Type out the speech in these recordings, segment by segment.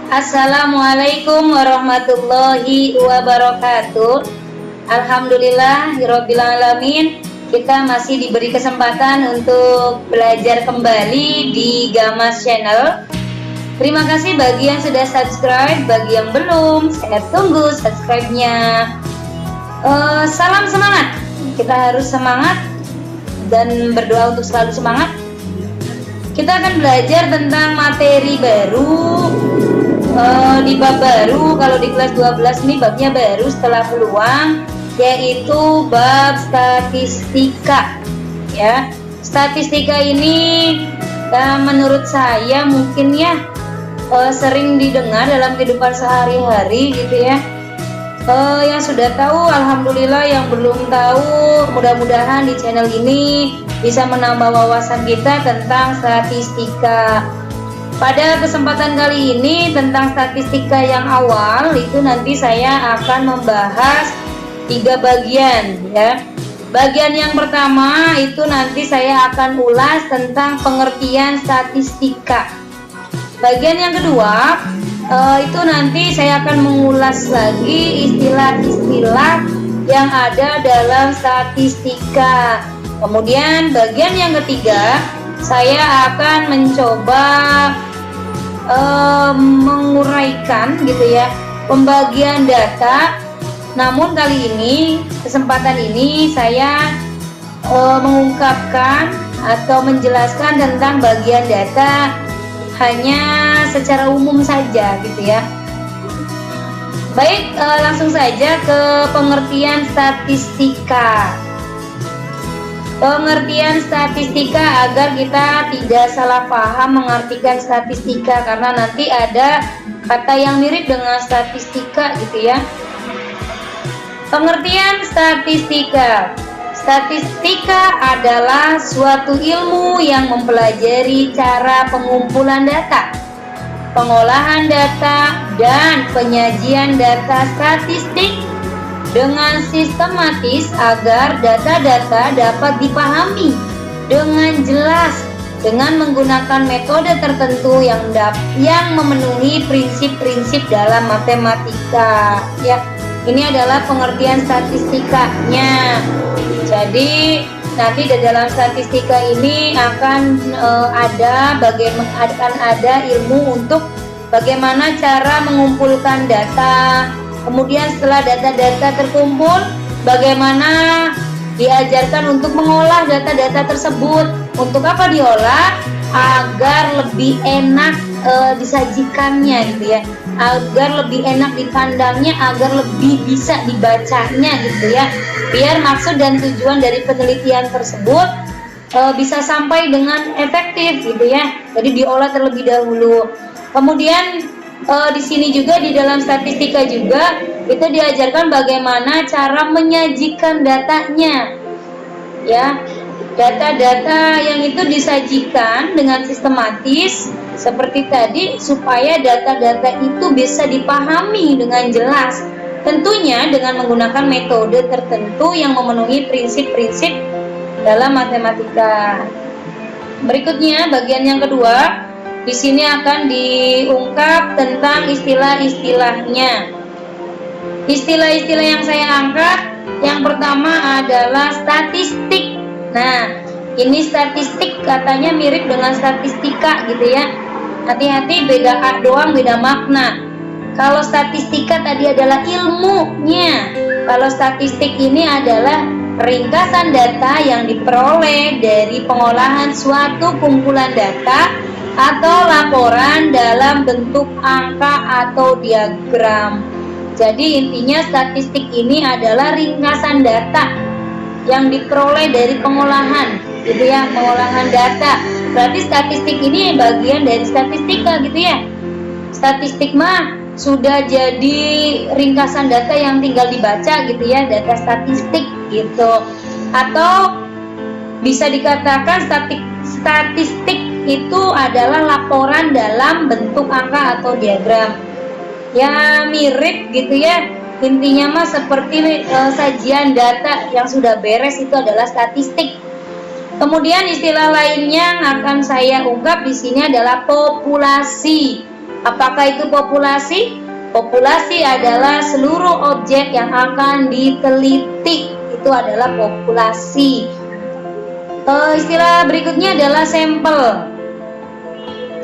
Assalamualaikum warahmatullahi wabarakatuh. Alhamdulillahirabbil alamin. Kita masih diberi kesempatan untuk belajar kembali di Gamas Channel. Terima kasih bagi yang sudah subscribe, bagi yang belum, saya tunggu subscribe-nya. Salam semangat. Kita harus semangat dan berdoa untuk selalu semangat. Kita akan belajar tentang materi baru di bab baru. Kalau di kelas 12 ini babnya baru setelah peluang, yaitu bab statistika. Ya, statistika ini menurut saya mungkin ya sering didengar dalam kehidupan sehari-hari gitu ya. Yang sudah tahu alhamdulillah, yang belum tahu mudah-mudahan di channel ini bisa menambah wawasan kita tentang statistika. Pada kesempatan kali ini tentang statistika yang awal itu nanti saya akan membahas 3 bagian ya. Bagian yang pertama itu nanti saya akan ulas tentang pengertian statistika. Bagian yang kedua itu nanti saya akan mengulas lagi istilah-istilah yang ada dalam statistika. Kemudian bagian yang ketiga saya akan mencoba menguraikan gitu ya pembagian data. Namun kali ini kesempatan ini saya mengungkapkan atau menjelaskan tentang bagian data hanya secara umum saja gitu ya. Baik, langsung saja ke pengertian statistika. Pengertian statistika agar kita tidak salah paham mengartikan statistika, karena nanti ada kata yang mirip dengan statistika gitu ya. Pengertian statistika. Statistika adalah suatu ilmu yang mempelajari cara pengumpulan data, pengolahan data, dan penyajian data statistik dengan sistematis agar data-data dapat dipahami dengan jelas dengan menggunakan metode tertentu yang memenuhi prinsip-prinsip dalam matematika ya. Ini adalah pengertian statistikanya. Jadi nanti di dalam statistika ini akan ada ilmu untuk bagaimana cara mengumpulkan data. Kemudian setelah data-data terkumpul, bagaimana diajarkan untuk mengolah data-data tersebut. Untuk apa diolah? Agar lebih enak disajikannya gitu ya, agar lebih enak dipandangnya, agar lebih bisa dibacanya gitu ya, biar maksud dan tujuan dari penelitian tersebut bisa sampai dengan efektif gitu ya. Jadi diolah terlebih dahulu. Kemudian di sini juga di dalam statistika juga itu diajarkan bagaimana cara menyajikan datanya ya. Data-data yang itu disajikan dengan sistematis seperti tadi supaya data-data itu bisa dipahami dengan jelas, tentunya dengan menggunakan metode tertentu yang memenuhi prinsip-prinsip dalam matematika. Berikutnya bagian yang kedua. Di sini akan diungkap tentang istilah-istilahnya. Istilah-istilah yang saya angkat, yang pertama adalah statistik. Nah, ini statistik katanya mirip dengan statistika gitu ya. Hati-hati, beda A doang, beda makna. Kalau statistika tadi adalah ilmunya. Kalau statistik ini adalah ringkasan data yang diperoleh dari pengolahan suatu kumpulan data atau laporan dalam bentuk angka atau diagram. Jadi intinya statistik ini adalah ringkasan data yang diperoleh dari pengolahan gitu ya, pengolahan data. Berarti statistik ini bagian dari statistika gitu ya. Statistik mah sudah jadi ringkasan data yang tinggal dibaca gitu ya, data statistik gitu. Atau bisa dikatakan statistik itu adalah laporan dalam bentuk angka atau diagram. Ya mirip gitu ya. Intinya mah seperti sajian data yang sudah beres itu adalah statistik. Kemudian istilah lainnya yang akan saya ungkap di sini adalah populasi. Apakah itu populasi? Populasi adalah seluruh objek yang akan diteliti, itu adalah populasi. Istilah berikutnya adalah sampel.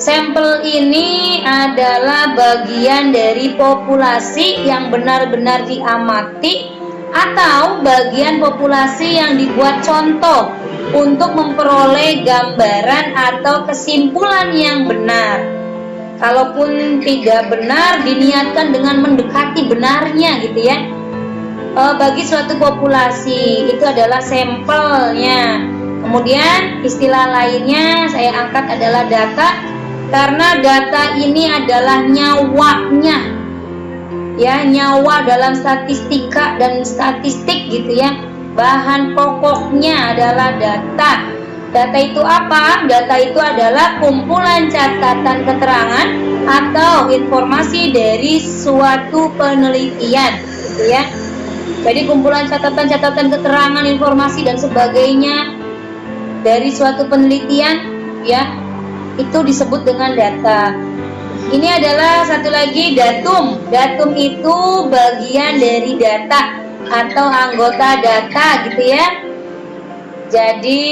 Sampel ini adalah bagian dari populasi yang benar-benar diamati atau bagian populasi yang dibuat contoh untuk memperoleh gambaran atau kesimpulan yang benar. Kalaupun tidak benar, diniatkan dengan mendekati benarnya gitu ya. Bagi suatu populasi itu adalah sampelnya. Kemudian istilah lainnya saya angkat adalah data, karena data ini adalah nyawanya, ya, nyawa dalam statistika dan statistik gitu ya. Bahan pokoknya adalah data. Data itu apa? Data itu adalah kumpulan catatan keterangan atau informasi dari suatu penelitian gitu ya. Jadi kumpulan catatan-catatan keterangan, informasi dan sebagainya dari suatu penelitian ya, itu disebut dengan data. Ini adalah satu lagi datum. Datum itu bagian dari data atau anggota data gitu ya. Jadi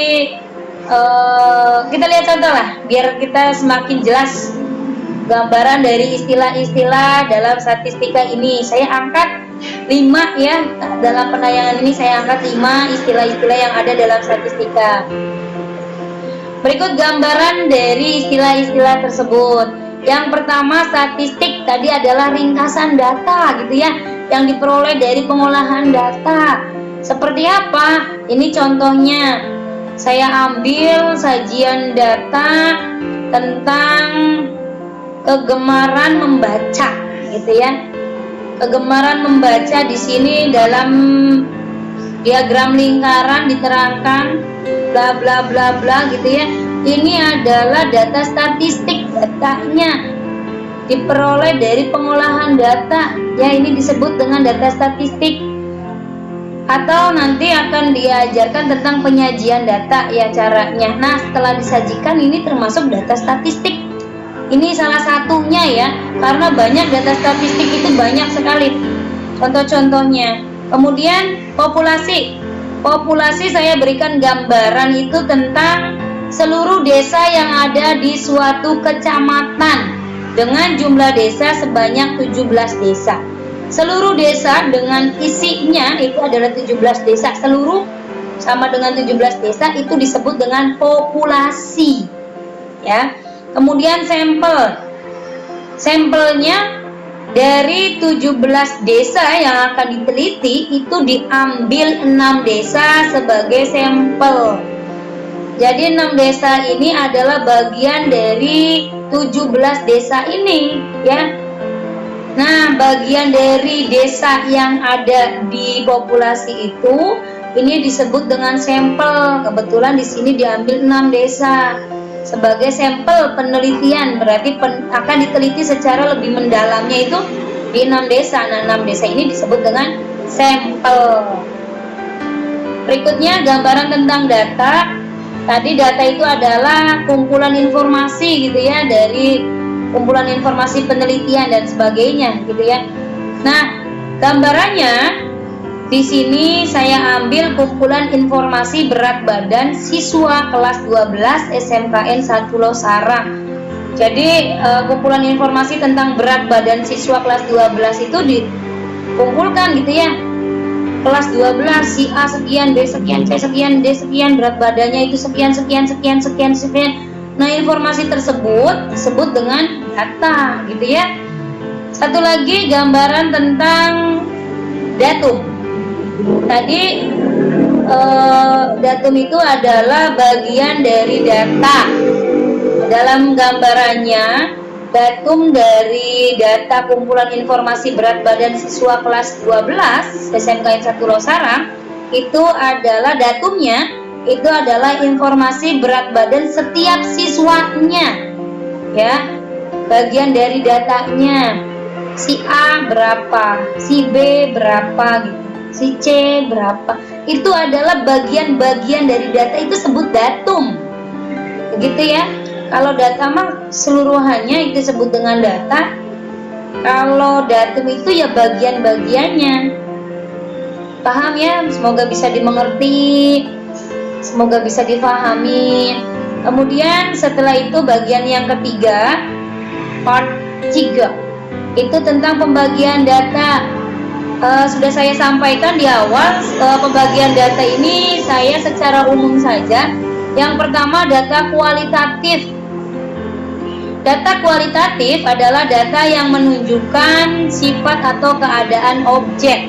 kita lihat contoh lah biar kita semakin jelas gambaran dari istilah-istilah dalam statistika ini. Saya angkat 5 ya, dalam penayangan ini saya angkat 5 istilah-istilah yang ada dalam statistika. Berikut gambaran dari istilah-istilah tersebut. Yang pertama, statistik tadi adalah ringkasan data gitu ya, yang diperoleh dari pengolahan data. Seperti apa? Ini contohnya. Saya ambil sajian data tentang kegemaran membaca gitu ya. Kegemaran membaca di sini dalam diagram lingkaran diterangkan bla bla bla bla gitu ya. Ini adalah data statistik, datanya diperoleh dari pengolahan data ya, ini disebut dengan data statistik. Atau nanti akan diajarkan tentang penyajian data ya caranya. Nah, setelah disajikan ini termasuk data statistik. Ini salah satunya ya, karena banyak data statistik itu banyak sekali contoh-contohnya. Kemudian populasi. Populasi saya berikan gambaran itu tentang seluruh desa yang ada di suatu kecamatan dengan jumlah desa sebanyak 17 desa. Seluruh desa dengan isinya itu adalah 17 desa. Seluruh sama dengan 17 desa itu disebut dengan populasi. Ya. Kemudian sampel. Sampelnya dari 17 desa yang akan diteliti itu diambil 6 desa sebagai sampel. Jadi 6 desa ini adalah bagian dari 17 desa ini ya. Nah, bagian dari desa yang ada di populasi itu ini disebut dengan sampel. Kebetulan di sini diambil 6 desa sebagai sampel penelitian, berarti akan diteliti secara lebih mendalamnya itu di 6 desa. Nah, 6 desa ini disebut dengan sampel. Berikutnya gambaran tentang data. Tadi data itu adalah kumpulan informasi gitu ya, dari kumpulan informasi penelitian dan sebagainya gitu ya. Nah, gambarannya di sini saya ambil kumpulan informasi berat badan siswa kelas 12 SMKN 1 Losarang. Jadi kumpulan informasi tentang berat badan siswa kelas 12 itu dikumpulkan gitu ya. Kelas 12 si A sekian, B sekian, C sekian, D sekian, berat badannya itu sekian, sekian, sekian, sekian, sekian. Nah, informasi tersebut disebut dengan data gitu ya. Satu lagi gambaran tentang datum. Tadi datum itu adalah bagian dari data. Dalam gambarannya, datum dari data kumpulan informasi berat badan siswa kelas 12 SMKN 1 Losarang itu adalah datumnya, itu adalah informasi berat badan setiap siswanya ya, bagian dari datanya. Si A berapa, si B berapa gitu, si C berapa, itu adalah bagian-bagian dari data, itu sebut datum begitu ya. Kalau data mah seluruhannya itu disebut dengan data. Kalau datum itu ya bagian-bagiannya. Paham ya? Semoga bisa dimengerti, semoga bisa difahami. Kemudian setelah itu bagian yang ketiga, part 3, itu tentang pembagian data. Sudah saya sampaikan di awal, pembagian data ini saya secara umum saja. Yang pertama, data kualitatif. Data kualitatif adalah data yang menunjukkan sifat atau keadaan objek.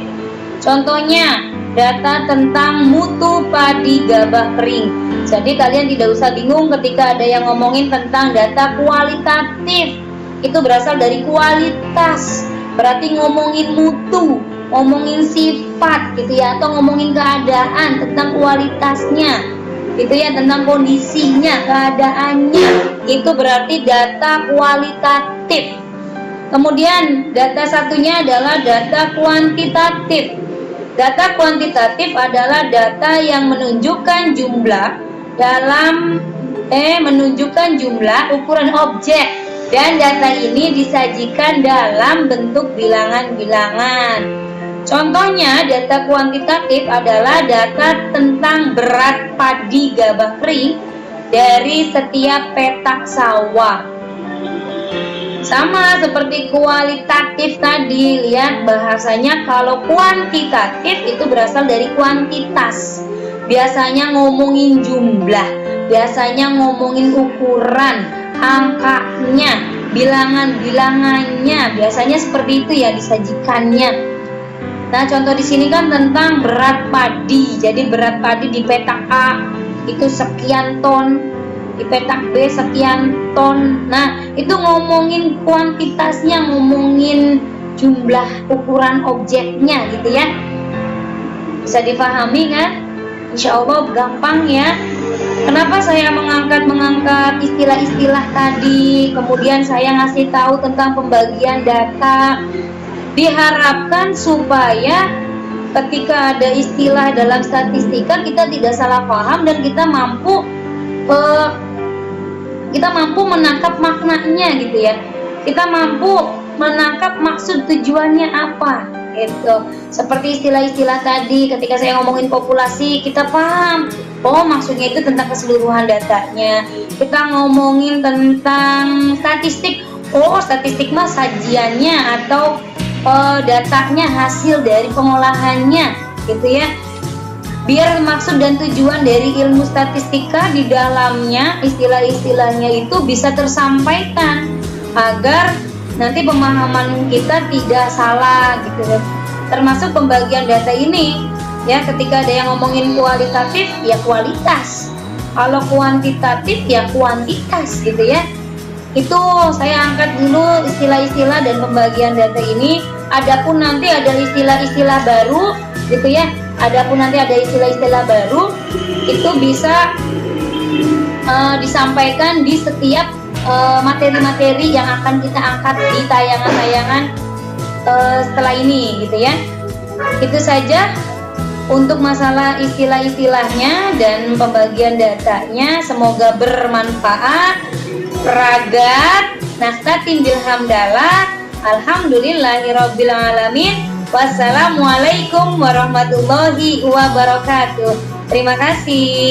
Contohnya, data tentang mutu padi gabah kering. Jadi kalian tidak usah bingung ketika ada yang ngomongin tentang data kualitatif. Itu berasal dari kualitas, berarti ngomongin mutu, ngomongin sifat gitu ya, atau ngomongin keadaan tentang kualitasnya gitu ya, tentang kondisinya, keadaannya. Itu berarti data kualitatif. Kemudian data satunya adalah data kuantitatif. Data kuantitatif adalah data yang menunjukkan menunjukkan jumlah ukuran objek, dan data ini disajikan dalam bentuk bilangan-bilangan. Contohnya, data kuantitatif adalah data tentang berat padi gabah kering dari setiap petak sawah. Sama seperti kualitatif tadi, lihat bahasanya. Kalau kuantitatif itu berasal dari kuantitas, biasanya ngomongin jumlah, biasanya ngomongin ukuran, angkanya, bilangan-bilangannya, biasanya seperti itu ya disajikannya. Nah, contoh di sini kan tentang berat padi. Jadi berat padi di petak A itu sekian ton, di petak B sekian ton. Nah, itu ngomongin kuantitasnya, ngomongin jumlah ukuran objeknya gitu ya. Bisa difahami kan? Insya Allah gampang ya. Kenapa saya mengangkat istilah-istilah tadi, kemudian saya ngasih tahu tentang pembagian data. Diharapkan supaya ketika ada istilah dalam statistika kita tidak salah paham dan kita mampu menangkap maknanya gitu ya. Kita mampu menangkap maksud tujuannya apa gitu. Seperti istilah-istilah tadi, ketika saya ngomongin populasi, kita paham, oh maksudnya itu tentang keseluruhan datanya. Kita ngomongin tentang statistik, oh statistik mah sajiannya atau datanya, hasil dari pengolahannya gitu ya. Biar maksud dan tujuan dari ilmu statistika di dalamnya, istilah-istilahnya itu bisa tersampaikan agar nanti pemahaman kita tidak salah gitu ya. Termasuk pembagian data ini ya, ketika ada yang ngomongin kualitatif ya kualitas, kalau kuantitatif ya kuantitas gitu ya. Itu saya angkat dulu istilah-istilah dan pembagian data ini. Adapun nanti ada istilah-istilah baru gitu ya, istilah-istilah baru itu bisa disampaikan di setiap materi-materi yang akan kita angkat di tayangan-tayangan setelah ini gitu ya. Itu saja untuk masalah istilah-istilahnya dan pembagian datanya. Semoga bermanfaat. Ragat nastatin bilhamdalah, alhamdulillahirabbil alamin. Wassalamualaikum warahmatullahi wabarakatuh. Terima kasih.